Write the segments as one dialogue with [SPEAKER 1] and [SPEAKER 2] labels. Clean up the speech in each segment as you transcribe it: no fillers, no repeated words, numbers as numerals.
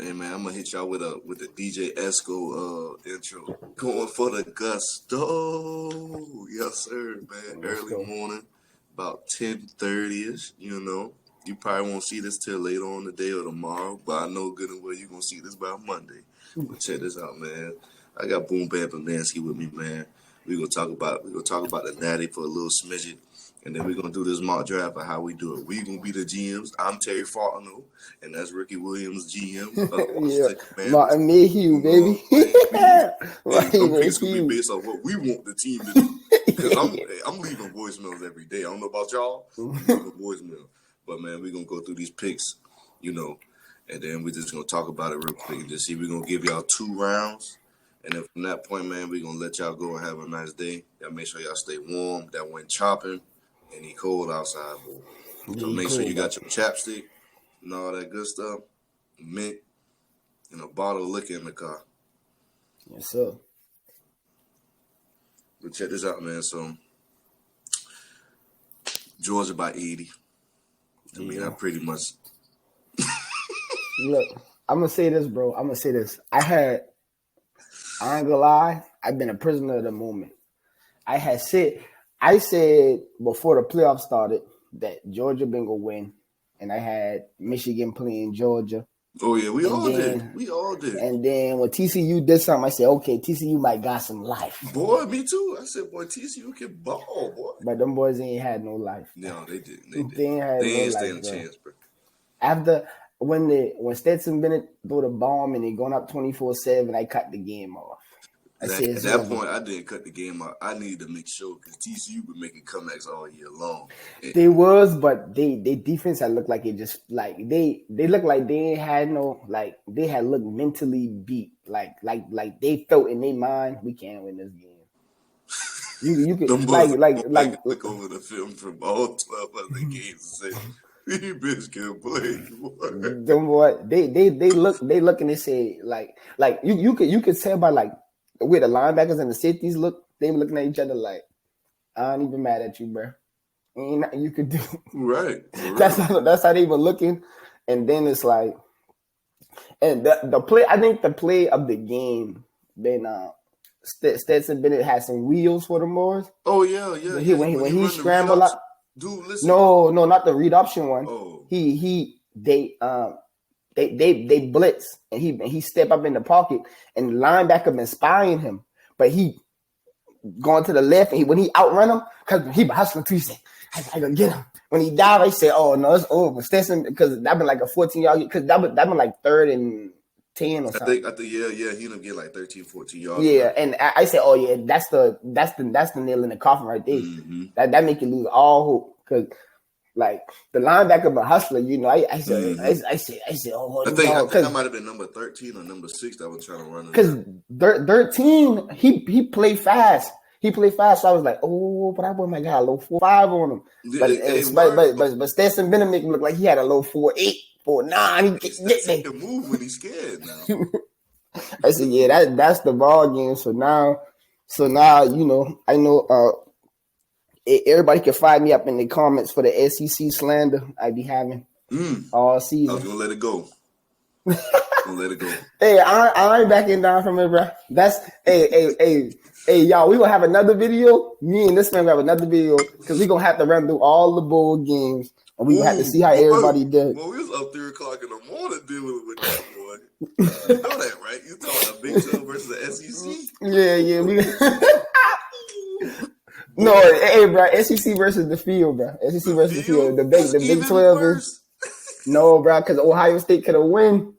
[SPEAKER 1] Hey man, I'm gonna hit y'all with the DJ Esco intro. Going for the gusto. Yes, sir, man.
[SPEAKER 2] Let's
[SPEAKER 1] Early
[SPEAKER 2] go.
[SPEAKER 1] morning, about 10:30ish, you know. You probably won't see this till later on today or tomorrow, but I know good and well you're gonna see this by Monday. But check this out, man. I got Boom Bam Belansky with me, man. We're gonna talk about the Natty for a little smidget. And then we're gonna do this mock draft of how we do it. We're gonna be the GMs. I'm Terry Fontenot, and that's Ricky Williams, GM of the Washington Commanders.
[SPEAKER 2] Martin Mayhew, baby.
[SPEAKER 1] Them picks will be based on what we want the team to do. Because I'm leaving voicemails every day. I don't know about y'all. I'm leaving voicemail. But man, we're gonna go through these picks, you know, and then we're just gonna talk about it real quick and just see. We're gonna give y'all 2 rounds. And then from that point, man, we're gonna let y'all go and have a nice day. Y'all make sure y'all stay warm. That went chopping. And he cold outside, boy. So make sure you got your chapstick and all that good stuff, mint, and a bottle of liquor in the car.
[SPEAKER 2] Yes, sir.
[SPEAKER 1] But check this out, man. So Georgia by 80. I mean, I pretty much.
[SPEAKER 2] Look, I'm gonna say this, bro. I ain't gonna lie. I've been a prisoner of the moment. I said before the playoffs started that Georgia been gonna win, and I had Michigan playing Georgia.
[SPEAKER 1] Oh yeah, we all did.
[SPEAKER 2] And then when TCU did something, I said, okay, TCU might got some life.
[SPEAKER 1] Boy, me too. I said, boy, TCU can ball, boy.
[SPEAKER 2] But them boys ain't had no life.
[SPEAKER 1] No, they didn't.
[SPEAKER 2] They ain't
[SPEAKER 1] stand a chance, bro.
[SPEAKER 2] After when Stetson Bennett threw the bomb and they going up 24-7, I cut the game off.
[SPEAKER 1] At that point, I didn't cut the game out. I needed to make sure because TCU been making comebacks all year long.
[SPEAKER 2] They was, but they defense had looked like it just like they looked like they ain't had no like they had looked mentally beat. Like they felt in their mind we can't win this game. You could
[SPEAKER 1] look over the film from all 12 other games and say you bitch can't play.
[SPEAKER 2] Them boy, they look and they say like you could tell by like where the linebackers and the safeties look, they were looking at each other like, I ain't even mad at you, bro. Ain't nothing you could do.
[SPEAKER 1] Right.
[SPEAKER 2] That's how they were looking. And then it's like, and the play, I think the play of the game, then Stetson Bennett had some wheels for the boys.
[SPEAKER 1] Oh yeah.
[SPEAKER 2] When he scrambled up.
[SPEAKER 1] Dude, listen.
[SPEAKER 2] No, not the read option one.
[SPEAKER 1] Oh.
[SPEAKER 2] They blitz and he step up in the pocket and the linebacker been spying him, but he going to the left and when he outrun him because he been hustling too. He said, "I gotta get him." When he died, I said, "Oh no, it's over." Stetson because that been like a 14-yard because that been like 3rd and 10 or something.
[SPEAKER 1] I think yeah, he done get like 13, 14 yards.
[SPEAKER 2] Yeah, and I said, "Oh yeah, that's the nail in the coffin right there."
[SPEAKER 1] Mm-hmm.
[SPEAKER 2] That make you lose all hope because. Like the linebacker, but hustler, you know. I said, oh,
[SPEAKER 1] I think that might have been number 13 or number 6 that was trying to run.
[SPEAKER 2] Because 13, he played fast. So I was like, oh, but I boy might got a low 4.5 on him. But Stetson Bennett looked like he had a low 4.8, 4.9.
[SPEAKER 1] He can move when he's scared now.
[SPEAKER 2] I said, yeah, that's the ball game. So now, you know, I know. Everybody can find me up in the comments for the SEC slander I be having all season.
[SPEAKER 1] I was gonna let it go.
[SPEAKER 2] Hey, I ain't backing down from it, bro. That's hey, y'all. We gonna have another video. Me and this man gonna have another video because we gonna have to run through all the bowl games and we gonna have to see how everybody did.
[SPEAKER 1] Well, we was up 3 o'clock in the morning dealing with that boy. You know that, right? You talking about Big 12 versus the SEC?
[SPEAKER 2] Yeah. No, hey, bro. SEC versus the field, bro. SEC versus the field. The Big 12. No, bro, because Ohio State could have win.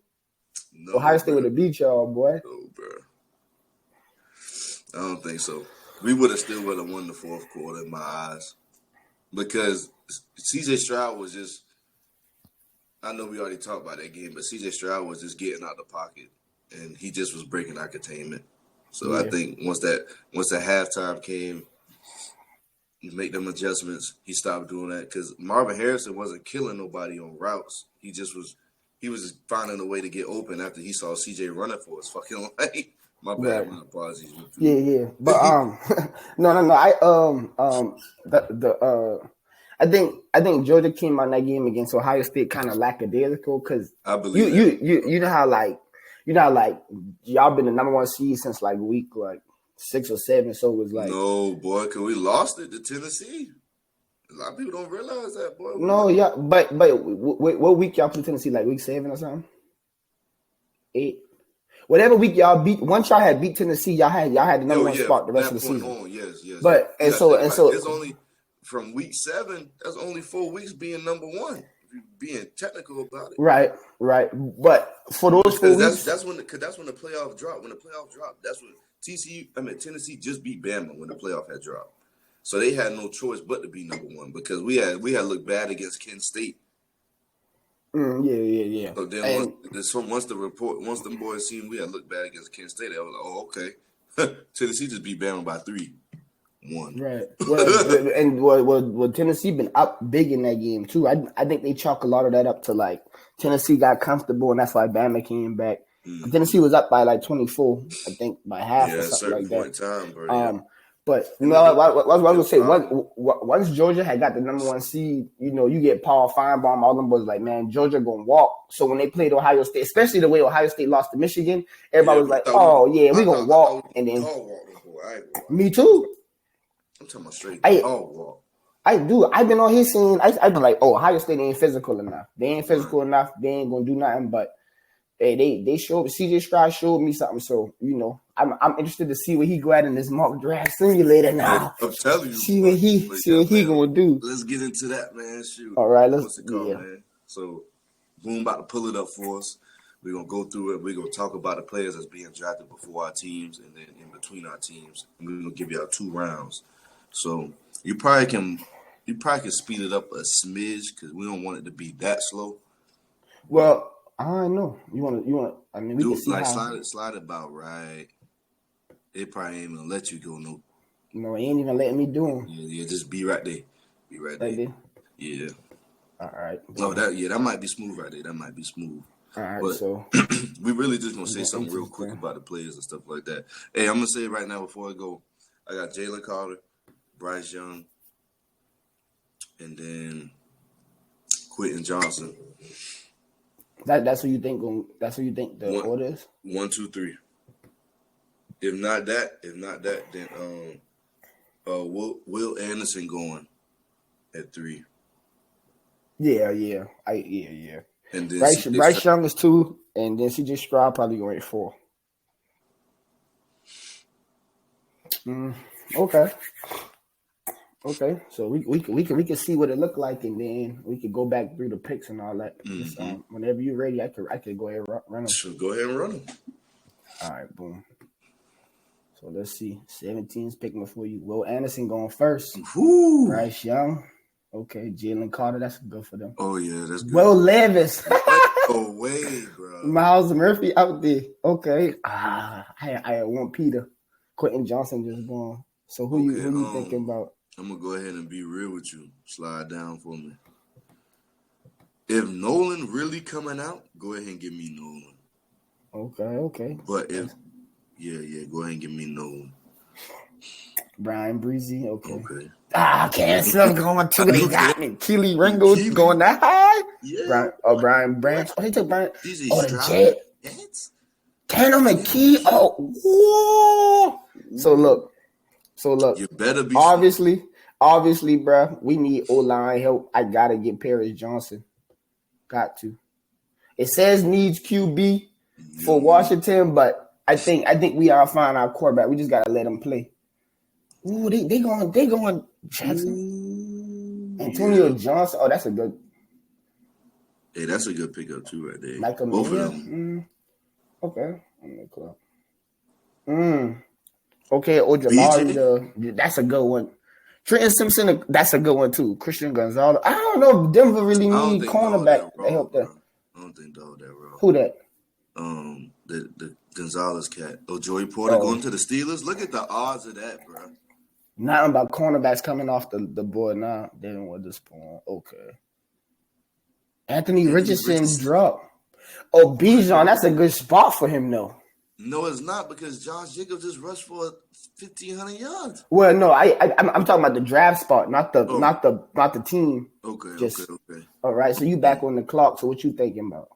[SPEAKER 2] No, Ohio State would have beat y'all, boy.
[SPEAKER 1] No, bro. I don't think so. We would have won the 4th quarter in my eyes. Because CJ Stroud was just, I know we already talked about that game, but CJ Stroud was just getting out the pocket. And he just was breaking our containment. So I think once the halftime came, you make them adjustments. He stopped doing that because Marvin Harrison wasn't killing nobody on routes. He was just finding a way to get open after he saw CJ running for his fucking life. My bad, my apologies.
[SPEAKER 2] Yeah. But no. I think Georgia came out in that game against Ohio State kind of lackadaisical because
[SPEAKER 1] I believe
[SPEAKER 2] you know how y'all been the number one seed since like week 6 or 7, so it was like
[SPEAKER 1] no boy, cause we lost it to Tennessee. A lot of people don't realize that, boy.
[SPEAKER 2] No, yeah, but what week y'all play Tennessee? Like week 7 or something? 8. Whatever week y'all beat, once y'all had beat Tennessee, y'all had the number one spot the rest of the season.
[SPEAKER 1] On, yes.
[SPEAKER 2] But so
[SPEAKER 1] it's only from week 7. That's only 4 weeks being number one. If you're being technical about it,
[SPEAKER 2] right. But for those 4 weeks,
[SPEAKER 1] that's when the playoff drop. When the playoff dropped, that's when Tennessee just beat Bama when the playoff had dropped. So they had no choice but to be number one because we had looked bad against Kent State.
[SPEAKER 2] Yeah.
[SPEAKER 1] So then once the boys seen we had looked bad against Kent State, they was like, oh, okay. Tennessee just beat Bama by 3-1.
[SPEAKER 2] Right. Well, Tennessee been up big in that game too. I think they chalk a lot of that up to like Tennessee got comfortable and that's why Bama came back. Mm-hmm. Tennessee was up by like 24, I think by half or something like that.
[SPEAKER 1] Time, bro,
[SPEAKER 2] But you know, I was gonna say once Georgia had got the number one seed, you know, you get Paul Feinbaum, all them boys like, man, Georgia gonna walk. So when they played Ohio State, especially the way Ohio State lost to Michigan, everybody was like, we gonna walk. And then me too.
[SPEAKER 1] I'm talking about straight walk.
[SPEAKER 2] I've been on his scene. I've been like, Ohio State ain't physical enough. They ain't physical enough. They ain't gonna do nothing. But hey, they showed CJ Stroud showed me something. So you know, I'm interested to see what he go at in this mock draft simulator now.
[SPEAKER 1] I'm telling you,
[SPEAKER 2] see what he gonna do.
[SPEAKER 1] Let's get into that, man. Shoot.
[SPEAKER 2] All right,
[SPEAKER 1] man? So, Boom about to pull it up for us. We're gonna go through it. We're gonna talk about the players that's being drafted before our teams and then in between our teams. And we're gonna give you our 2 rounds. So you probably can speed it up a smidge because we don't want it to be that slow.
[SPEAKER 2] Well, I don't know. You want. I mean, we can see
[SPEAKER 1] like
[SPEAKER 2] how
[SPEAKER 1] slide about right. It probably ain't gonna let you go no.
[SPEAKER 2] No, it ain't even letting me do them.
[SPEAKER 1] Yeah, just be right there. Be right there. Yeah.
[SPEAKER 2] All right.
[SPEAKER 1] No, that might be smooth right there. That might be smooth.
[SPEAKER 2] All right.
[SPEAKER 1] But
[SPEAKER 2] so
[SPEAKER 1] we really just gonna say something real quick about the players and stuff like that. Hey, I'm gonna say it right now before I go. I got Jalen Carter, Bryce Young, and then Quentin Johnson.
[SPEAKER 2] That's who you think. That's who you think the order is.
[SPEAKER 1] 1, 2, 3. If not that, then Will Anderson going at 3.
[SPEAKER 2] Yeah.
[SPEAKER 1] And then
[SPEAKER 2] Bryce Young is 2, and then CJ Stroud probably going at 4. Okay. So we can see what it looked like, and then we could go back through the picks and all that. Mm-hmm. Whenever you're ready, I could go ahead and run them.
[SPEAKER 1] Sure, go ahead and run them.
[SPEAKER 2] All right, boom. So let's see. 17's picking for you. Will Anderson going first.
[SPEAKER 1] Woo.
[SPEAKER 2] Bryce Young. Okay, Jalen Carter. That's good for them.
[SPEAKER 1] Oh yeah, that's good.
[SPEAKER 2] Will Levis.
[SPEAKER 1] Oh wait, bro.
[SPEAKER 2] Miles Murphy out there. Okay. I want Peter. Quentin Johnson just gone. So who you thinking about?
[SPEAKER 1] I'm gonna go ahead and be real with you. Slide down for me. If Nolan really coming out, go ahead and give me Nolan.
[SPEAKER 2] Okay.
[SPEAKER 1] But if go ahead and give me Nolan.
[SPEAKER 2] Brian Breezy, okay.
[SPEAKER 1] Cam
[SPEAKER 2] Smith going 2. They got me. Keely Ringo going that high. Yeah. Brian Branch. They took Brian. The Jets. Tanner McKee. Whoa. So look.
[SPEAKER 1] You better be.
[SPEAKER 2] Obviously, bro. We need O-line help. I gotta get Paris Johnson. Got to. It says needs QB for Washington, but I think we are fine our quarterback. We just gotta let him play. Ooh, they going Jackson. Antonio Johnson. Oh, that's a good.
[SPEAKER 1] Hey, that's a good pickup too, right there.
[SPEAKER 2] Like
[SPEAKER 1] both of them.
[SPEAKER 2] Okay. Okay, Ojolari, that's a good one. Trenton Simpson, that's a good one too. Christian Gonzalez. I don't know if Denver really need cornerback to help them.
[SPEAKER 1] I don't think all that wrong.
[SPEAKER 2] Who that?
[SPEAKER 1] The Gonzalez cat. Joey Porter going to the Steelers. Look at the odds of that, bro.
[SPEAKER 2] Nothing about cornerbacks coming off the board now. They don't want this point. Okay. Anthony Richardson dropped. Bijan, that's a good spot for him though.
[SPEAKER 1] No, it's not because Josh Jacobs just rushed for 1,500 yards.
[SPEAKER 2] Well, no, I'm talking about the draft spot, not the team.
[SPEAKER 1] Okay.
[SPEAKER 2] All right, so you back on the clock. So what you thinking about?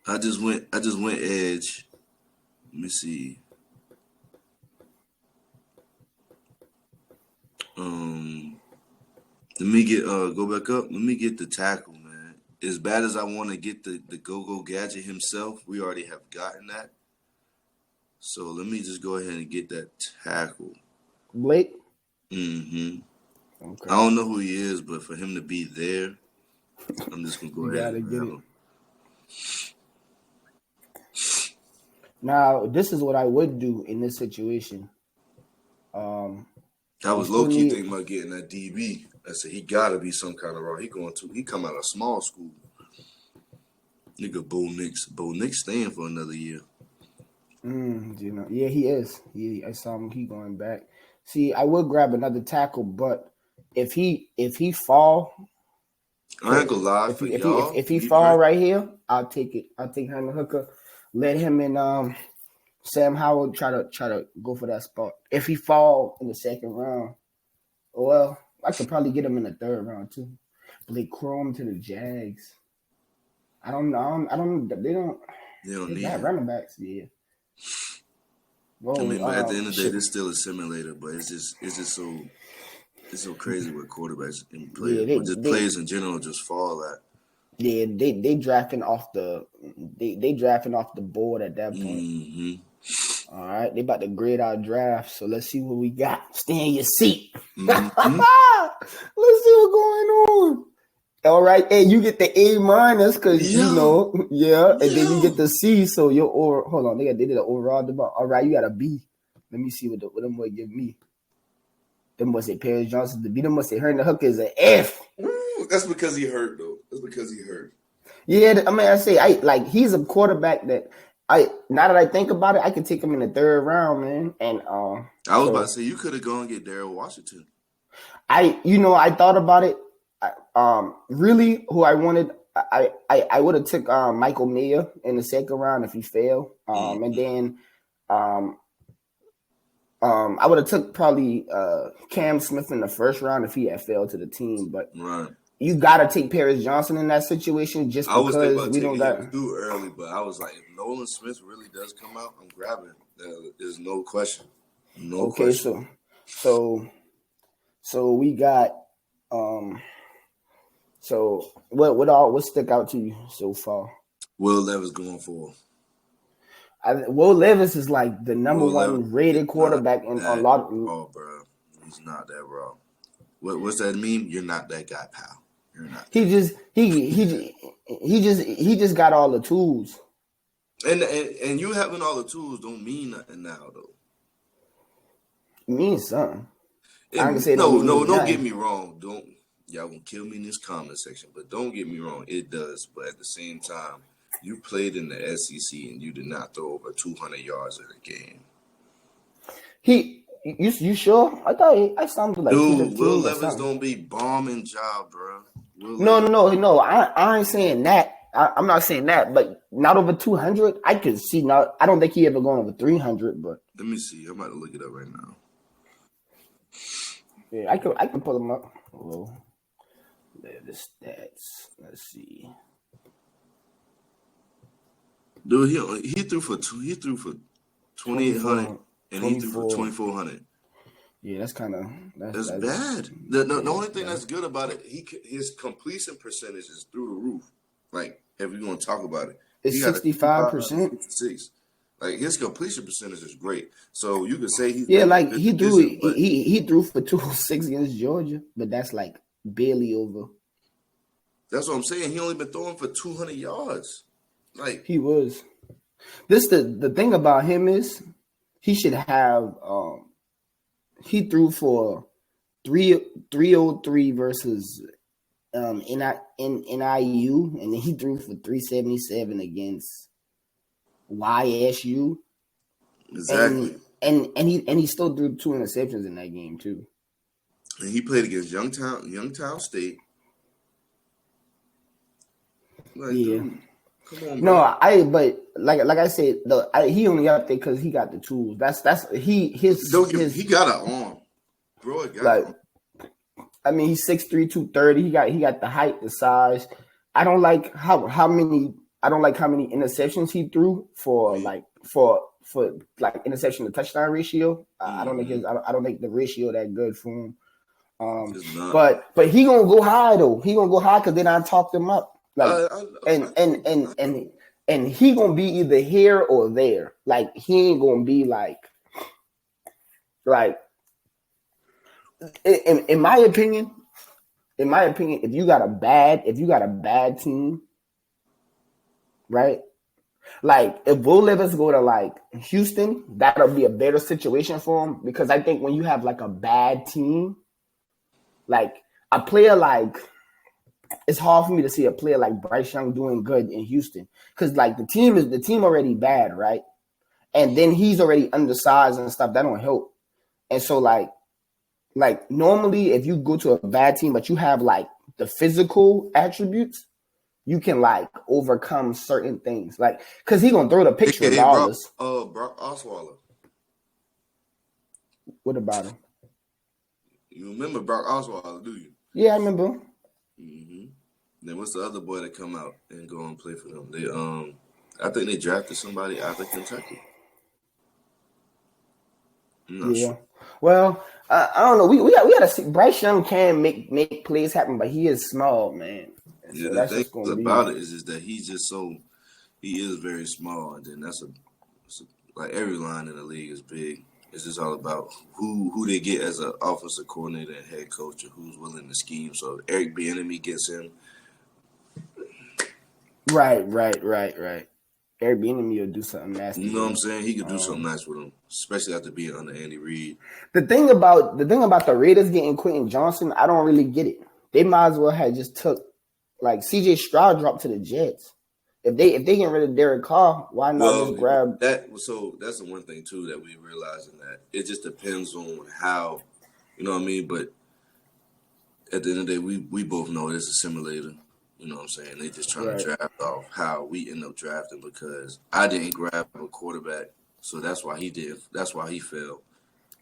[SPEAKER 1] I just went edge. Let me see. Let me get go back up. Let me get the tackle, man. As bad as I want to get the go gadget himself, we already have gotten that. So let me just go ahead and get that tackle.
[SPEAKER 2] Blake?
[SPEAKER 1] Mm-hmm. Okay. I don't know who he is, but for him to be there, I'm just gonna go ahead and get him.
[SPEAKER 2] Now, this is what I would do in this situation.
[SPEAKER 1] I was low-key thinking about getting that DB. I said he gotta be some kind of raw. He come out of small school. Nigga Bo Nix. Bo Nix staying for another year.
[SPEAKER 2] Yeah, he is. I saw him. He going back. See, I would grab another tackle, but if he fall,
[SPEAKER 1] I ain't gonna lie.
[SPEAKER 2] If he fall right here, I'll take it. I'll take Hendon Hooker. Let him and Sam Howell try to go for that spot. If he fall in the second round, well, I could probably get him in the third round too. Blake Chrome to the Jags. I don't know. They don't need running backs. Yeah.
[SPEAKER 1] Well, I mean, but at the end of the day, this still a simulator. But it's so crazy what quarterbacks and players, players in general just fall at.
[SPEAKER 2] Yeah, they drafting off the board at that point. Mm-hmm. All right, they about to grade our draft, so let's see what we got. Stay in your seat. Mm-hmm. Let's see what's going on. All right, hey, you get the A- because and then you get the C. So hold on, they did an overall debate. All right, you got a B. Let me see what them would give me. Them must say Paris Johnson the B. Them must say Hendon Hooker is an F.
[SPEAKER 1] That's because he hurt though.
[SPEAKER 2] Yeah, I mean, he's a quarterback that now that I think about it, I could take him in the third round, man. And
[SPEAKER 1] I was about to say you could have gone and get Darrell Washington.
[SPEAKER 2] I thought about it. Really, who I wanted, I would have took Michael Mayer in the second round if he failed, and then I would have took probably Cam Smith in the first round if he had failed to the team, but you gotta take Paris Johnson in that situation just because we don't got
[SPEAKER 1] too early. But I was like, if Nolan Smith really does come out, I'm grabbing. There's no question. No question.
[SPEAKER 2] So we got So what stuck out to you so far?
[SPEAKER 1] Will Levis going for.
[SPEAKER 2] Will Levis is like the number one rated quarterback in a lot of.
[SPEAKER 1] Oh, bro, he's not that raw. What's that meme? You're not that guy, pal. You're not.
[SPEAKER 2] He just got all the tools.
[SPEAKER 1] And you having all the tools don't mean nothing now though.
[SPEAKER 2] It means something.
[SPEAKER 1] Don't get me wrong. Y'all gonna kill me in this comment section, but don't get me wrong, it does. But at the same time, you played in the SEC and you did not throw over 200 yards in a game.
[SPEAKER 2] You sure? I thought I sounded like
[SPEAKER 1] dude. Will Levis don't be bombing job, bro.
[SPEAKER 2] No. I ain't saying that. I'm not saying that, but not over 200. I could see not. I don't think he ever going over 300. But
[SPEAKER 1] let me see. I'm about to look it up right now.
[SPEAKER 2] Yeah, I can pull them up. Hello. The stats. Let's see.
[SPEAKER 1] Dude, he threw for 2,800 and he threw for 2,400.
[SPEAKER 2] Yeah, that's kind of
[SPEAKER 1] that's bad. The only thing that's good about it, his completion percentage is through the roof. Like if you want to talk about it,
[SPEAKER 2] it's 65%.
[SPEAKER 1] Like his completion percentage is great. So you could say he's
[SPEAKER 2] he threw for 206 against Georgia, but that's like barely over.
[SPEAKER 1] That's what I'm saying. He only been throwing for 200 yards. Like
[SPEAKER 2] he was. This the thing about him is he should have. He threw for 303 versus NIU, and then he threw for 377 against YSU.
[SPEAKER 1] Exactly.
[SPEAKER 2] And he still threw 2 interceptions in that game too.
[SPEAKER 1] And he played against Youngstown State. Like,
[SPEAKER 2] Yeah.
[SPEAKER 1] dude, come on,
[SPEAKER 2] No,
[SPEAKER 1] bro.
[SPEAKER 2] but like I said, he only up there because he got the tools.
[SPEAKER 1] He got an arm, bro. Got
[SPEAKER 2] like
[SPEAKER 1] an arm.
[SPEAKER 2] I mean he's 6'3", 230. He got the height, the size. I don't like how many interceptions he threw for
[SPEAKER 1] Yeah.
[SPEAKER 2] like interception to touchdown ratio. I don't think
[SPEAKER 1] Mm-hmm.
[SPEAKER 2] I don't think the ratio that good for him.
[SPEAKER 1] It's not.
[SPEAKER 2] But he gonna go high though. He gonna go high because then I talked him up. Like
[SPEAKER 1] I know.
[SPEAKER 2] and he gonna be either here or there. Like he ain't gonna be like in my opinion. In my opinion, if you got a bad team, right? Like if Will Levis go to like Houston, that'll be a better situation for him because I think when you have like a bad team, like a player like it's hard for me to see a player like Bryce Young doing good in Houston because like the team already bad, right? And then he's already undersized and stuff. That don't help. And so like normally if you go to a bad team but you have like the physical attributes, you can like overcome certain things. Like because he gonna throw the pitch regardless.
[SPEAKER 1] Brock Osweiler.
[SPEAKER 2] What about him?
[SPEAKER 1] You remember Brock Osweiler, do you?
[SPEAKER 2] Yeah, I remember him.
[SPEAKER 1] Mm-hmm. Then what's the other boy that come out and go and play for them? They I think they drafted somebody out of Kentucky. I'm not sure.
[SPEAKER 2] Well, I don't know. We got to see. Bryce Young can make plays happen, but he is small, man. And
[SPEAKER 1] Yeah,
[SPEAKER 2] so
[SPEAKER 1] the
[SPEAKER 2] that's
[SPEAKER 1] thing
[SPEAKER 2] just gonna
[SPEAKER 1] about
[SPEAKER 2] be.
[SPEAKER 1] it is that he is very small, and then like every line in the league is big. It's just all about who they get as an offensive coordinator and head coach, and who's willing to scheme. So if Eric Bieniemy gets him.
[SPEAKER 2] Right. Eric Bieniemy will do something nasty.
[SPEAKER 1] You know what I'm saying? He could do something nice with him, especially after being under Andy Reid.
[SPEAKER 2] The thing about the Raiders getting Quentin Johnson, I don't really get it. They might as well have just took like CJ Stroud dropped to the Jets. If they get rid of Derek Carr, why not just grab
[SPEAKER 1] that? So that's the one thing too that we realizing that it just depends on how, you know what I mean. But at the end of the day, we both know it's a simulator. You know what I'm saying? They just trying to draft off how we end up drafting because I didn't grab a quarterback, so that's why he did. That's why he failed.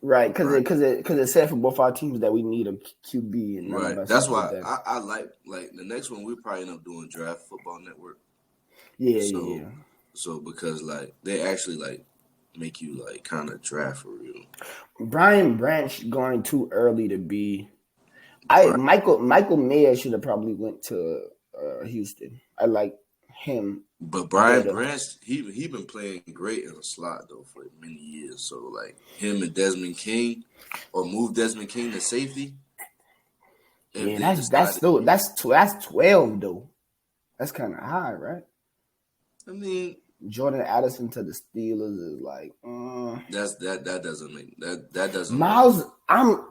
[SPEAKER 2] Right, because it said for both our teams that we need a QB. And
[SPEAKER 1] right, that's why I like the next one we probably end up doing Draft Football Network.
[SPEAKER 2] Yeah.
[SPEAKER 1] So because like they actually like make you like kind of draft for real.
[SPEAKER 2] Brian Branch going too early to be. Michael Mayer should have probably went to Houston. I like him.
[SPEAKER 1] But Brian Branch, he been playing great in the slot though for many years. So like him and Desmond King, or move Desmond King to safety.
[SPEAKER 2] Yeah, that's 12 though. That's kind of high, right?
[SPEAKER 1] I mean,
[SPEAKER 2] Jordan Addison to the Steelers is like
[SPEAKER 1] that doesn't make that doesn't.
[SPEAKER 2] Miles, I'm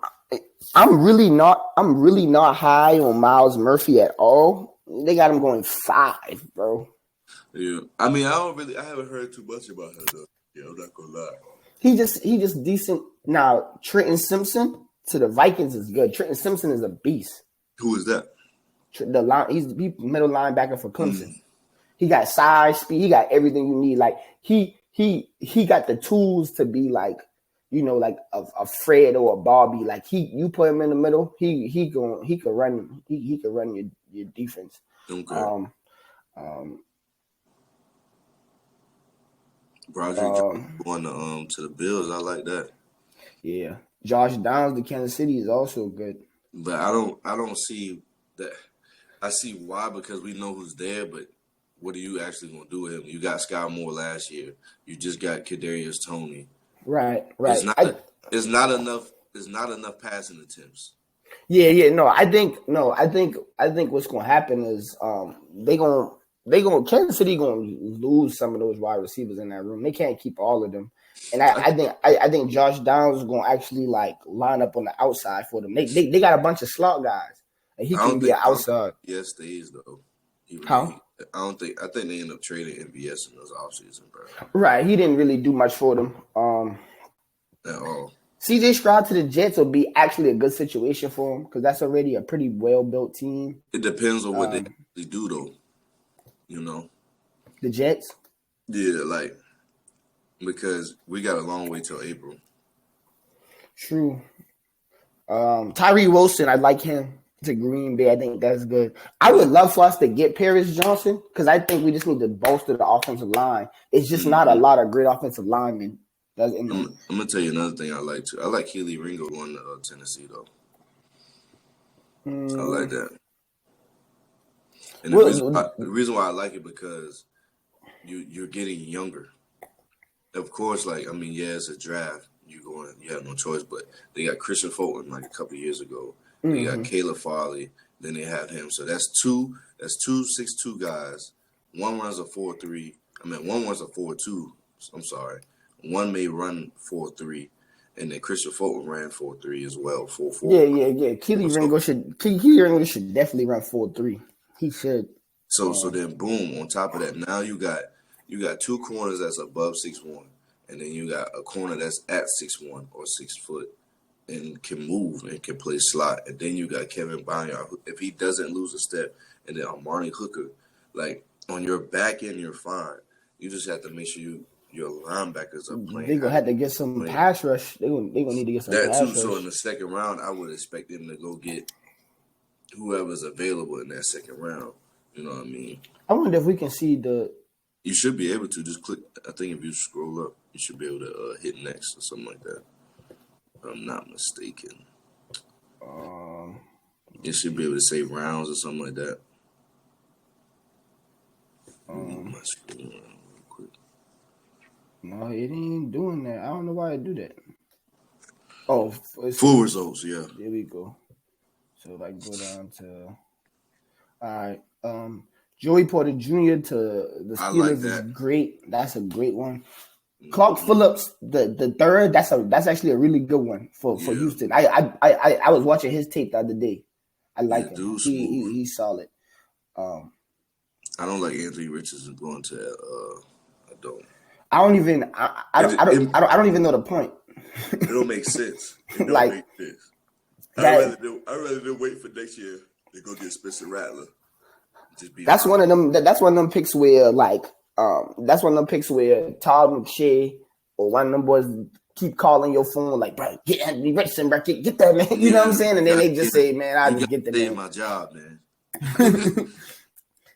[SPEAKER 2] really not high on Miles Murphy at all. They got him going 5, bro.
[SPEAKER 1] Yeah, I mean, I haven't heard too much about him though. Yeah, I'm not gonna lie.
[SPEAKER 2] He just decent. Now Trenton Simpson to the Vikings is good. Trenton Simpson is a beast.
[SPEAKER 1] Who is that?
[SPEAKER 2] He's middle linebacker for Clemson. He got size, speed. He got everything you need. Like he got the tools to be like, you know, like a Fred or a Bobby. Like you put him in the middle, he could run your defense.
[SPEAKER 1] Okay. Broderick going to the Bills. I like that.
[SPEAKER 2] Yeah, Josh Downs to Kansas City is also good.
[SPEAKER 1] But I don't see that. I see why, because we know who's there, but what are you actually going to do with him? You got Sky Moore last year. You just got Kadarius Toney.
[SPEAKER 2] Right.
[SPEAKER 1] It's not enough passing attempts.
[SPEAKER 2] Yeah. No, I think what's going to happen is Kansas City going to lose some of those wide receivers in that room. They can't keep all of them. And I think Josh Downs is going to actually like line up on the outside for them. They got a bunch of slot guys, and he can be an outside.
[SPEAKER 1] Yes, stays though.
[SPEAKER 2] How?
[SPEAKER 1] I think they end up trading MVS in those offseason, bro.
[SPEAKER 2] Right, he didn't really do much for them.
[SPEAKER 1] At all.
[SPEAKER 2] CJ Stroud to the Jets will be actually a good situation for him because that's already a pretty well built team.
[SPEAKER 1] It depends on what they do though. You know,
[SPEAKER 2] The Jets.
[SPEAKER 1] yeah, like because we got a long way till April.
[SPEAKER 2] True. Tyree Wilson, I like him to Green Bay. I think that's good. I would love for us to get Paris Johnson because I think we just need to bolster the offensive line. It's just not a lot of great offensive linemen.
[SPEAKER 1] I'm gonna tell you another thing I like too. I like Keely Ringo going to Tennessee though. I like that. And the reason why I like it because you're getting younger. Of course, like I mean, yeah, it's a draft. You have no choice. But they got Christian Fulton like a couple years ago. They got Caleb Farley. Then they have him. So that's two 6'2" guys. One runs a 4.3. One runs a 4.2. I'm sorry. One may run 4.3. And then Christian Fulton ran 4.3 as well. 4.4.
[SPEAKER 2] Yeah. Keely Ringo should definitely run 4.3. He should.
[SPEAKER 1] So then boom, on top of that, now you got two corners that's above 6'1", and then you got a corner that's at 6'1" or 6 foot and can move and can play slot. And then you got Kevin Byard, who, if he doesn't lose a step, and then Amari Hooker, like on your back end, you're fine. You just have to make sure your linebackers are playing.
[SPEAKER 2] They're gonna have to get some pass rush. They're gonna need to get some pass rush.
[SPEAKER 1] So in the second round, I would expect them to go get whoever's available in that second round. You know what I mean?
[SPEAKER 2] I wonder if we can see the.
[SPEAKER 1] You should be able to just click. I think if you scroll up, you should be able to hit next or something like that. If I'm not mistaken. You should be able to say rounds or something like that. My screen real quick.
[SPEAKER 2] No, it ain't doing that. I don't know why it do that. Oh,
[SPEAKER 1] full results. Yeah.
[SPEAKER 2] There we go. So like go down to. All right. Joey Porter Jr. to the Steelers is great. That's a great one. Clark Phillips, the third, that's actually a really good one for Houston. I was watching his tape the other day. I like him. He's solid.
[SPEAKER 1] I don't like Anthony Richardson going to I don't.
[SPEAKER 2] I don't even know the point.
[SPEAKER 1] It don't make sense. It don't make sense. I'd rather wait for next year to go get Spencer Rattler.
[SPEAKER 2] That's one of them. That's one of them picks where that's one of them picks where Todd McShay or one of them boys keep calling your phone like, bro, get Anthony Richardson, bro, get that man. You know what I'm saying? And then they just say, man, I just get the man.
[SPEAKER 1] My job, man.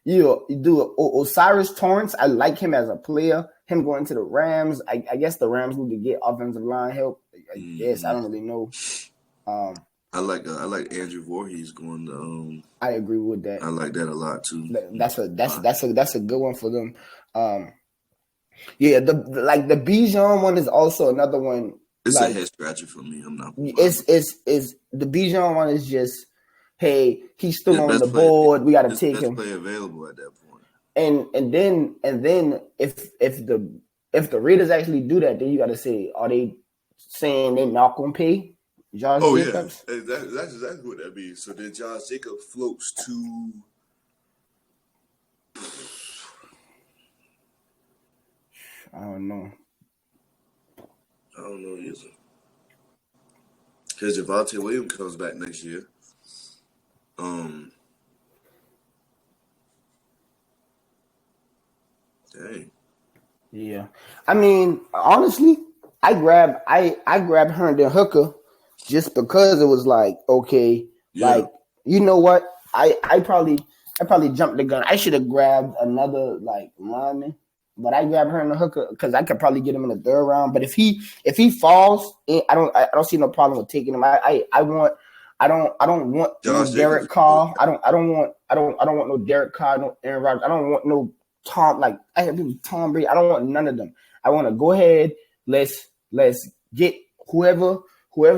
[SPEAKER 2] You do Osiris Torrance. I like him as a player. Him going to the Rams. I guess the Rams need to get offensive line help. I guess I don't really know.
[SPEAKER 1] I like Andrew Voorhees going to.
[SPEAKER 2] I agree with that.
[SPEAKER 1] I like that a lot too.
[SPEAKER 2] That's a good one for them. The Bijan one is also another one.
[SPEAKER 1] It's a head scratcher for me. I'm not.
[SPEAKER 2] It's the Bijan one is just, hey, he's still on the board. We got to take him.
[SPEAKER 1] Player available at that point.
[SPEAKER 2] And then if the Raiders actually do that, then you got to say, are they saying they're not gonna pay Josh Jacobs?
[SPEAKER 1] Yeah, that's exactly what that means. So then Josh Jacobs floats to.
[SPEAKER 2] I don't know
[SPEAKER 1] either. Because Javonte Williams comes back next year. Dang.
[SPEAKER 2] Yeah. I mean, honestly, I grabbed Herndon Hooker just because it was like, okay, like, you know what? I probably jumped the gun. I should have grabbed another like lineman, but I grabbed Herndon Hooker because I could probably get him in the third round. But if he falls, I don't see no problem with taking him. I don't want no Derek Carr. I don't want no Derek Carr, no Aaron Rodgers. I don't want no Tom Brady. I don't want none of them. I want to go ahead. Let's get whoever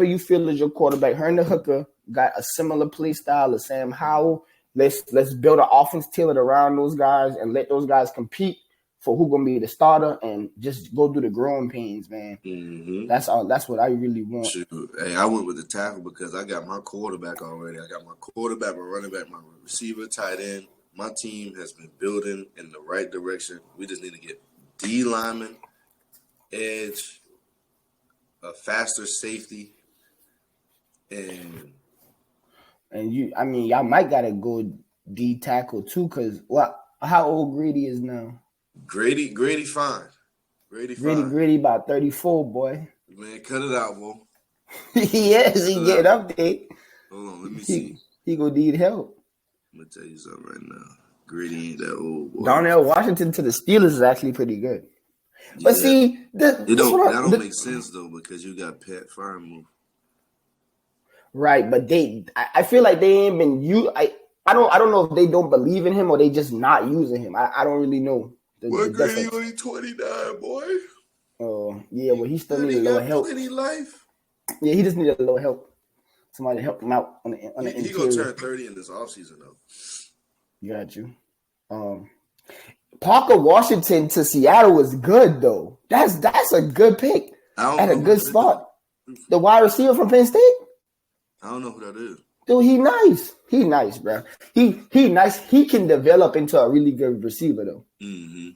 [SPEAKER 2] you feel is your quarterback. Herndon Hooker got a similar play style as Sam Howell. Let's build an offense tailored around those guys and let those guys compete for who's gonna be the starter and just go through the growing pains, man.
[SPEAKER 1] Mm-hmm.
[SPEAKER 2] That's all. That's what I really want.
[SPEAKER 1] Shoot. Hey, I went with the tackle because I got my quarterback already. I got my quarterback, my running back, my receiver, tight end. My team has been building in the right direction. We just need to get D lineman, edge, a faster safety, and
[SPEAKER 2] y'all might gotta go D tackle too, because How old Grady is now?
[SPEAKER 1] Grady fine. Grady fine.
[SPEAKER 2] Grady about 34, boy.
[SPEAKER 1] Man, cut it out, boy.
[SPEAKER 2] He getting up there.
[SPEAKER 1] Hold on, let me see.
[SPEAKER 2] He gonna need help.
[SPEAKER 1] I'm gonna tell you something right now. Grady ain't that old, boy.
[SPEAKER 2] Darnell Washington to the Steelers is actually pretty good. But see,
[SPEAKER 1] that don't make sense though, because you got Pat Freiermuth.
[SPEAKER 2] Right, but I feel like they ain't been used. I don't know if they don't believe in him or they just not using him. I don't really know.
[SPEAKER 1] Well, Grady only 29, boy.
[SPEAKER 2] Oh, yeah, well, he still needs a little help.
[SPEAKER 1] Life.
[SPEAKER 2] Yeah, he just needs a little help. Somebody to help him out on the interior.
[SPEAKER 1] He gonna turn 30 in this offseason though.
[SPEAKER 2] Got you. Parker Washington to Seattle was good though. That's a good pick at a good spot. The wide receiver from Penn State.
[SPEAKER 1] I don't know who that is.
[SPEAKER 2] Dude, he nice. He nice, bro. He nice. He can develop into a really good receiver though.
[SPEAKER 1] Mm-hmm.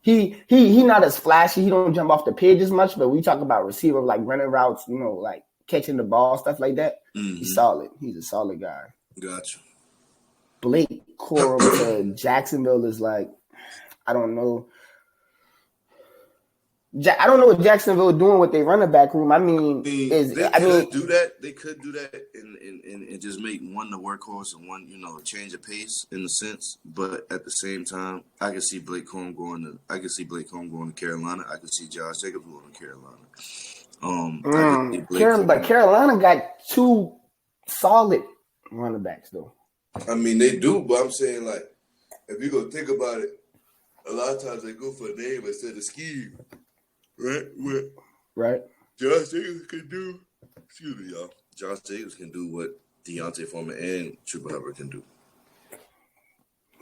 [SPEAKER 2] He not as flashy. He don't jump off the page as much, but we talk about receiver like running routes, like catching the ball, stuff like that. Mm-hmm. He's solid. He's a solid guy.
[SPEAKER 1] Gotcha.
[SPEAKER 2] Blake Corum to Jacksonville is like, I don't know. I don't know what Jacksonville doing with their running back room.
[SPEAKER 1] They could do that. They could do that and just make one the workhorse and one, change of pace in a sense. But at the same time, I can see Blake Corum going to Carolina. I can see Josh Jacobs going to Carolina.
[SPEAKER 2] But Carolina got two solid running backs though.
[SPEAKER 1] I mean, they do, but I'm saying like, if you go think about it, a lot of times they go for a name instead of scheme. Right. Josh Jacobs can do. Excuse me, y'all. Josh Jacobs can do what Deontay Foreman and Chuba Hubbard can do.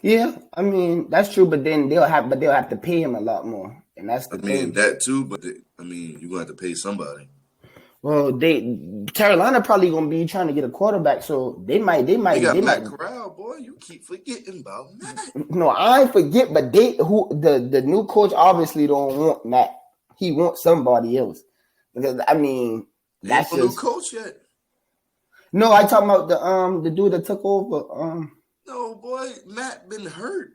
[SPEAKER 2] Yeah, I mean that's true, but then they'll have to pay him a lot more, and that's the thing.
[SPEAKER 1] That too, but you're gonna have to pay somebody.
[SPEAKER 2] Well, Carolina probably gonna be trying to get a quarterback, so they might.
[SPEAKER 1] Matt Corral, boy. You keep forgetting about Matt.
[SPEAKER 2] No, I ain't forget, but the new coach obviously don't want Matt. He wants somebody else because that's
[SPEAKER 1] no new coach yet.
[SPEAKER 2] No, I talking about the dude that took over.
[SPEAKER 1] No, boy, Matt been hurt.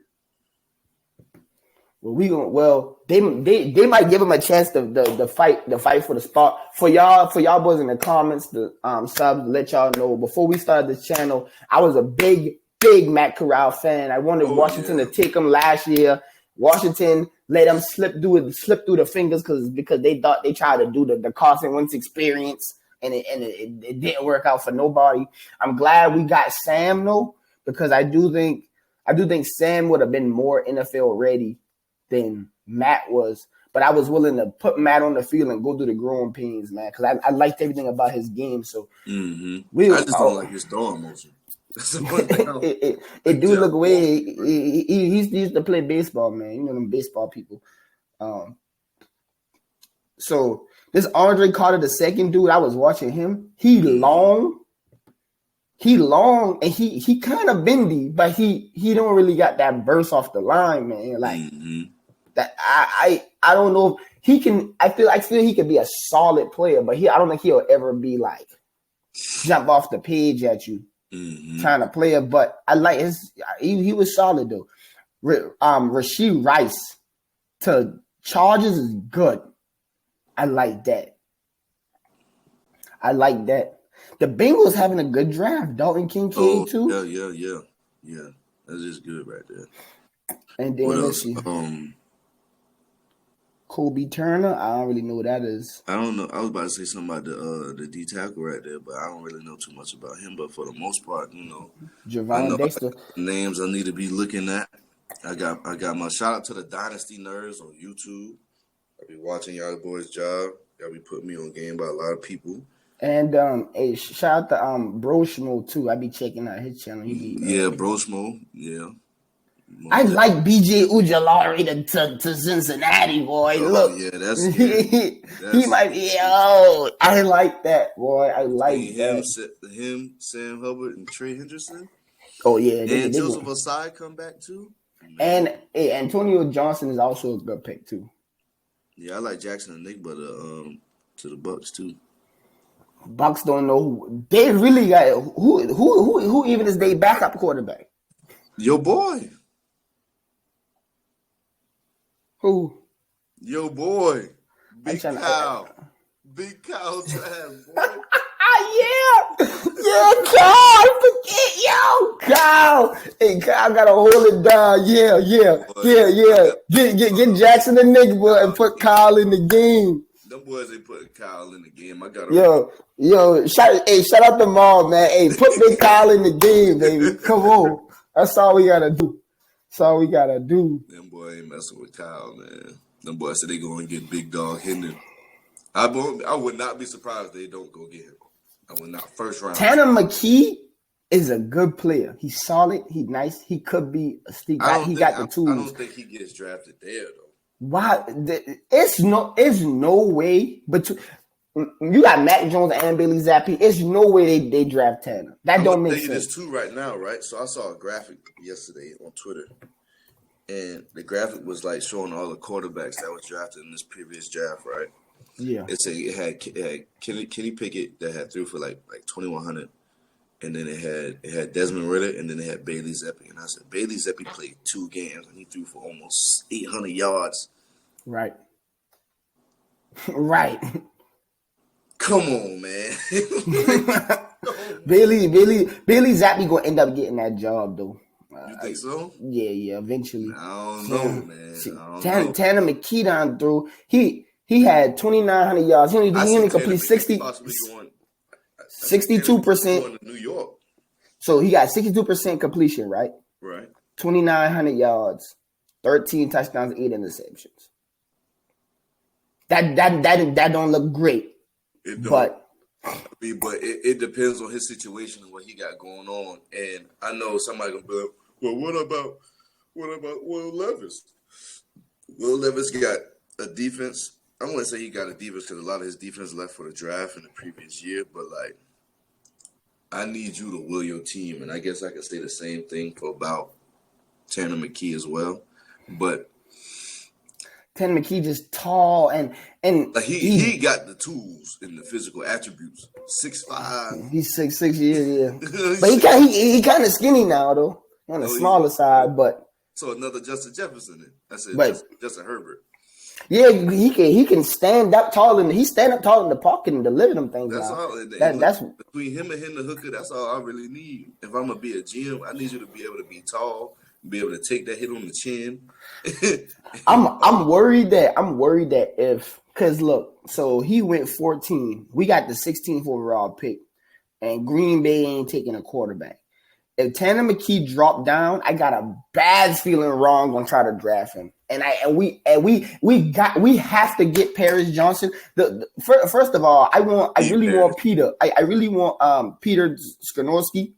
[SPEAKER 2] Well, they might give him a chance to fight for the spot. For y'all boys in the comments, the subs, let y'all know before we started this channel, I was a big Matt Corral fan. I wanted Washington to take him last year. Washington let him slip through the fingers because they thought they tried to do the Carson Wentz experience and it didn't work out for nobody. I'm glad we got Sam though, because I do think Sam would have been more NFL ready than Matt was. But I was willing to put Matt on the field and go through the growing pains, man, because I liked everything about his game. So
[SPEAKER 1] I just don't like his throwing motion.
[SPEAKER 2] It do look weird. He used to play baseball, man. You know them baseball people. So this Andre Carter, the second dude, I was watching him. He long, and he kind of bendy, but he don't really got that burst off the line, man. Like that. I don't know if he can. I feel he could be a solid player, but I don't think he'll ever be like jump off the page at you. Trying to play it, but I like he was solid though. Rashee Rice to Chargers is good. I like that. The Bengals having a good draft. Dalton Kincaid too.
[SPEAKER 1] Yeah. That's just good right there.
[SPEAKER 2] And then let's see. Kobe Turner. I don't really know what that is.
[SPEAKER 1] I don't know. I was about to say something about the D tackle right there, but I don't really know too much about him. But for the most part,
[SPEAKER 2] Javon Dexter.
[SPEAKER 1] Names I need to be looking at. I got my shout out to the Dynasty Nerds on YouTube. I be watching y'all boys' job. Y'all be putting me on game by a lot of people.
[SPEAKER 2] And a shout out to Bro Schmo too. I be checking out his channel.
[SPEAKER 1] Bro Schmo. Yeah.
[SPEAKER 2] I like BJ Ujulari to Cincinnati, boy. Look,
[SPEAKER 1] yeah, that's
[SPEAKER 2] he might be. I like that, boy. I like
[SPEAKER 1] him, Sam Hubbard, and Trey Henderson.
[SPEAKER 2] Oh yeah,
[SPEAKER 1] and Joseph Osai come back too.
[SPEAKER 2] And Antonio Johnson is also a good pick too.
[SPEAKER 1] Yeah, I like Jackson and Nick, but to the Bucks too.
[SPEAKER 2] Bucks don't know who they really got. Who even is their backup quarterback?
[SPEAKER 1] Your boy.
[SPEAKER 2] Who?
[SPEAKER 1] Yo, boy. Big
[SPEAKER 2] tryna-
[SPEAKER 1] Cow. Big Cow draft, boy.
[SPEAKER 2] Yeah, Kyle. I forget, yo, Kyle. Hey, Kyle gotta hold it down. Yeah. Get Jackson the nigga, boy, and put Kyle in the game.
[SPEAKER 1] Them boys ain't putting Kyle in the game. I got
[SPEAKER 2] Shout out to Maul, man. Hey, put Big Kyle in the game, baby. Come on. That's all we gotta do.
[SPEAKER 1] Them boy ain't messing with Kyle, man. Them boys said they gonna get Big Dog Hendon. I would not be surprised if they don't go get him. I would not. First round.
[SPEAKER 2] Tanner McKee is a good player. He's solid. He's nice. He could be a steep guy. He got the tools.
[SPEAKER 1] I don't think he gets drafted there though.
[SPEAKER 2] Why? It's no way. But you got Mac Jones and Bailey Zappi. It's no way they draft Tanner. That don't make sense.
[SPEAKER 1] There's two right now, right? So I saw a graphic yesterday on Twitter, and the graphic was like showing all the quarterbacks that was drafted in this previous draft, right?
[SPEAKER 2] Yeah.
[SPEAKER 1] It had Kenny Pickett that had threw for like 2,100, and then it had Desmond Ridder, and then it had Bailey Zappi. And I said Bailey Zappi played 2 games and he threw for almost 800 yards.
[SPEAKER 2] Right.
[SPEAKER 1] Come on, man.
[SPEAKER 2] Bailey Zappi gonna end up getting that job though.
[SPEAKER 1] You think so?
[SPEAKER 2] Yeah, eventually.
[SPEAKER 1] I don't know, man.
[SPEAKER 2] Tanner McKee down through. He had 2,900 yards. He only complete 62%.
[SPEAKER 1] Going to New York.
[SPEAKER 2] So he got 62% completion, right?
[SPEAKER 1] Right.
[SPEAKER 2] 2,900 yards, 13 touchdowns, 8 interceptions. That don't look great. But
[SPEAKER 1] it depends on his situation and what he got going on. And I know somebody gonna be like, well, what about Will Levis? Will Levis got a defense. I wouldn't say he got a defense because a lot of his defense left for the draft in the previous year, but like, I need you to will your team, and I guess I could say the same thing for about Tanner McKee as well. But
[SPEAKER 2] Tanner McKee just tall and
[SPEAKER 1] like he got the tools and the physical attributes. 6'5".
[SPEAKER 2] He's 6'6", yeah. But he kind of skinny now though, on the smaller side. But
[SPEAKER 1] so another Justin Jefferson. Then that's it. Justin Herbert.
[SPEAKER 2] Yeah, he can stand up tall and he stand up tall in the pocket and deliver them things.
[SPEAKER 1] That's
[SPEAKER 2] now.
[SPEAKER 1] all.
[SPEAKER 2] That's
[SPEAKER 1] between him and Hendon Hooker. That's all I really need. If I'm gonna be a GM, I need you to be able to be tall, be able to take that hit on the chin.
[SPEAKER 2] I'm worried that because look, so he went 14. We got the 16th overall pick, and Green Bay ain't taking a quarterback. If Tanner McKee dropped down, I got a bad feeling wrong gonna try to draft him. And we have to get Paris Johnson. First of all, I really want Peter. I really want Peter Skoronski.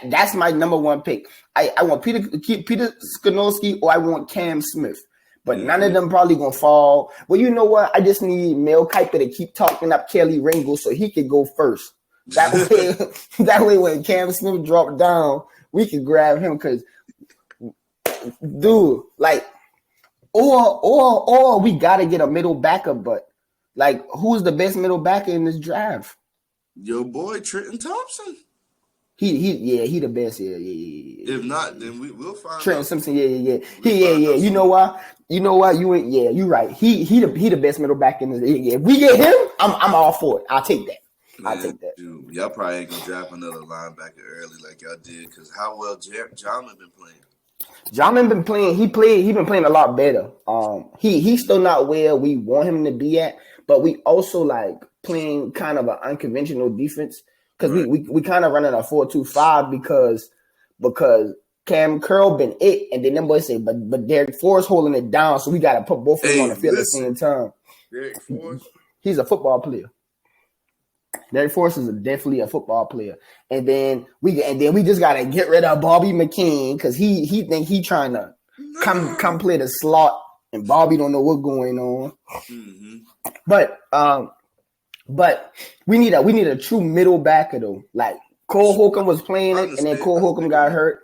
[SPEAKER 2] That's my number one pick. I want Peter Skoronski or I want Cam Smith. But none of them probably gonna fall. Well, you know what? I just need Mel Kiper to keep talking up Kelly Ringo so he could go first. That way when Cam Smith dropped down, we could grab him because dude, like, or we gotta get a middle backer, but like, who's the best middle backer in this draft?
[SPEAKER 1] Your boy Trenton Thompson.
[SPEAKER 2] He the best. Yeah.
[SPEAKER 1] If not, then we'll find
[SPEAKER 2] Trenton
[SPEAKER 1] out.
[SPEAKER 2] Simpson. Yeah. You know why? You're right. He the best middle backer in this. Yeah. If we get him, I'm all for it. I'll take that.
[SPEAKER 1] Dude, y'all probably ain't gonna draft another linebacker early like y'all did because how well Jarman been playing.
[SPEAKER 2] Jarman been playing. He been playing a lot better. He's still not where we want him to be at, but we also like playing kind of an unconventional defense because we kind of running a 4-2-5 because Cam Curl been it, and then them boys say, but Derek Forrest holding it down, so we got to put both of them on the field at the same time.
[SPEAKER 1] Derek Forrest,
[SPEAKER 2] he's a football player. Derek Forrest is definitely a football player, and then we just gotta get rid of Bobby McCain because he think he trying to come play the slot, and Bobby don't know what's going on. Mm-hmm. But we need a true middle backer though. Like Cole Holcomb was playing it, and then Cole Holcomb got hurt.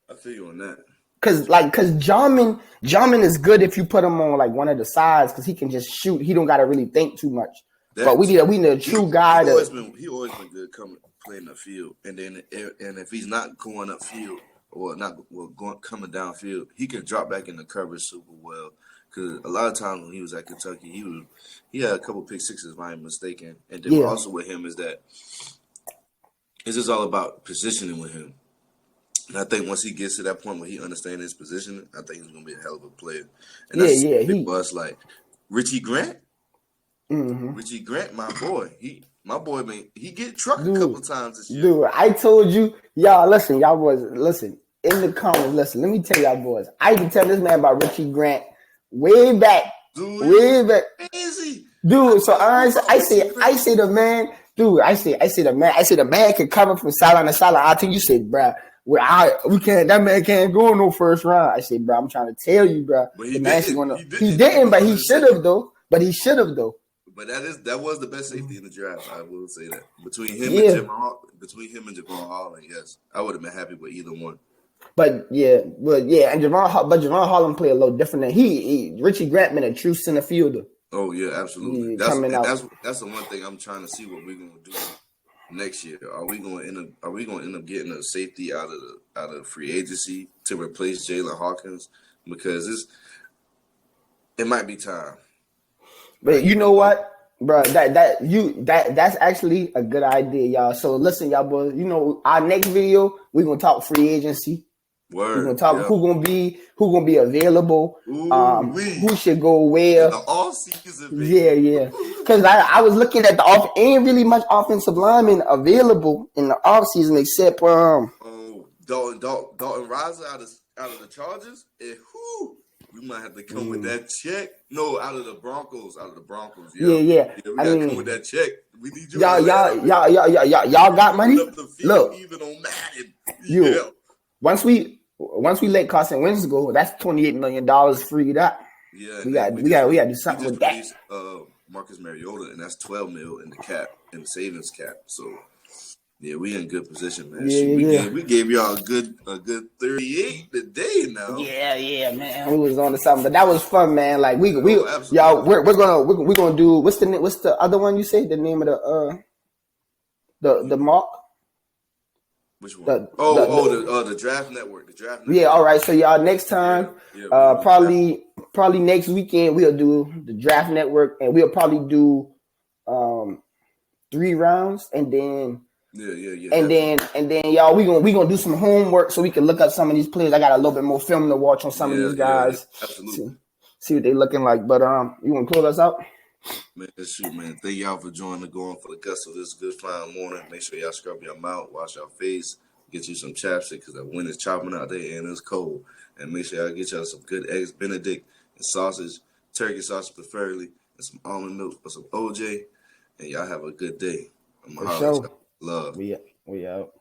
[SPEAKER 1] I feel you on that.
[SPEAKER 2] Cause Jarman is good if you put him on like one of the sides because he can just shoot. He don't gotta really think too much. But we need a true guy.
[SPEAKER 1] He always been good playing the field, and if he's not going upfield, or not, coming downfield, he can drop back in the coverage super well. Because a lot of times when he was at Kentucky, he had a couple pick sixes, if I'm mistaken. And then also with him is that it's just all about positioning with him. And I think once he gets to that point where he understands his position, I think he's gonna be a hell of a player. And that's big buzz like Richie Grant. Mm-hmm. Richie Grant, my boy, man, he get trucked a couple times this year.
[SPEAKER 2] Dude, I told you, y'all boys, listen in the comments. Listen, let me tell y'all boys, I can tell this man about Richie Grant way back. Crazy. Dude, so I say the man, dude, I say the man can cover from sideline to sideline. I think you said, bro, that man can't go in no first round. I said, bro, I'm trying to tell you, bro. He didn't, but he should have though. But
[SPEAKER 1] that was the best safety in the draft. I will say that between him and Javon Holland, yes, I would have been happy with either one.
[SPEAKER 2] And Javon Holland play a little different than Richie Grant been a true center fielder.
[SPEAKER 1] Oh yeah, absolutely. That's the one thing I'm trying to see what we're gonna do next year. Are we gonna end up getting a safety out of free agency to replace Jalen Hawkins? Because it might be time.
[SPEAKER 2] But you know what, bro? That's actually a good idea, y'all. So listen, y'all boys. You know, our next video we're gonna talk free agency. We're gonna talk who gonna be available. Who should go where?
[SPEAKER 1] In the off season.
[SPEAKER 2] Yeah. Because I was looking at the ain't really much offensive linemen available in the off season except
[SPEAKER 1] Dalton Risner out of the Chargers. And we might have to come with that check. No, out of the Broncos.
[SPEAKER 2] Yeah.
[SPEAKER 1] We gotta come with that check. We need you.
[SPEAKER 2] Y'all got money. Look,
[SPEAKER 1] even on Madden.
[SPEAKER 2] Yeah. Once we let Carson Wentz go, that's $28 million freed up.
[SPEAKER 1] Yeah,
[SPEAKER 2] we got to do something with that.
[SPEAKER 1] Marcus Mariota, and that's $12 million in the cap, in the savings cap. So yeah, we in good position, man. We gave y'all a good 38 today now.
[SPEAKER 2] Yeah, man. We was on to something, but that was fun, man. Like y'all, we're gonna do what's the other one you say? The name of the mock.
[SPEAKER 1] Which one? The Draft Network. The Draft Network.
[SPEAKER 2] Yeah, all right. So y'all next time, probably next weekend we'll do the Draft Network, and we'll probably do 3 rounds, and then and then y'all we gonna do some homework so we can look up some of these players. I got a little bit more film to watch on some of these guys.
[SPEAKER 1] Absolutely.
[SPEAKER 2] See what they looking like. But you want to close us out?
[SPEAKER 1] Man, shoot, man. Thank y'all for going for the gusto this good fine morning. Make sure y'all scrub your mouth, wash your face, get you some chapstick because the wind is chopping out there and it's cold. And make sure y'all get y'all some good eggs Benedict and sausage, turkey sausage preferably, and some almond milk or some OJ. And y'all have a good day. I'm
[SPEAKER 2] for sure.
[SPEAKER 1] Love.
[SPEAKER 2] We out.